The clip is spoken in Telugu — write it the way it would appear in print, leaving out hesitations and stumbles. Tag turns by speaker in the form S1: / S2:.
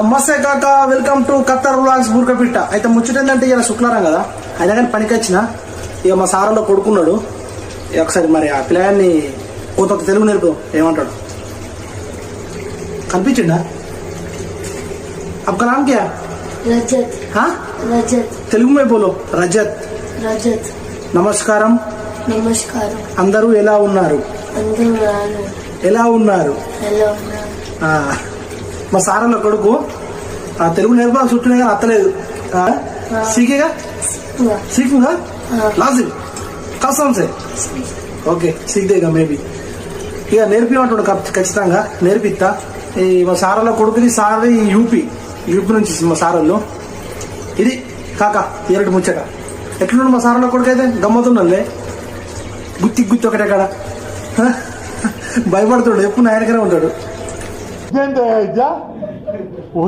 S1: నమస్తే కాక, వెల్కమ్ టు ఖత్తర్ వ్లాగ్స్ బూర్కపిట్ట. అయితే ముచ్చటేందంటే ఇలా శుక్లారం కదా, అయినా కానీ పనికి వచ్చిన ఇక మా సారంలో కొడుకున్నాడు. ఒకసారి మరి ఆ పిల్లగాన్ని కొంత తెలుగు నేర్పు ఏమంటాడు కనిపించిండా? आपका नाम क्या?
S2: रजत.
S1: हाँ
S2: रजत.
S1: తెలుగు में बोलो. రజత్.
S2: रजत.
S1: నమస్కారం.
S2: నమస్కారం.
S1: అందరూ ఎలా ఉన్నారు?
S2: అందరూ రాను.
S1: ఎలా ఉన్నారు?
S2: ఎలా ఉన్నారు?
S1: మా సారన్న కొడుకు ఆ తెలుగు నేర్పా చుట్టూ అత్తలేదు. సీకేగా సీకుగా లాజిం కసం సే ఓకే సీక్దేగా మేబీ ఇక నేర్పిమంటాడు ఖచ్చితంగా నేర్పిస్తా. ఈ మా సారన్న కొడుకుది సారది యూపీ నుంచి మా సారల్లో. ఇది కాక ఎరటి ముచ్చట. ఎట్లున్నాడు మా సారన్న కొడుకు? అయితే గమ్మతున్నాలే, గుత్తి ఒకటెక్కడ భయపడుతాడు, ఎప్పుడు నా వెనకనే ఉంటాడు.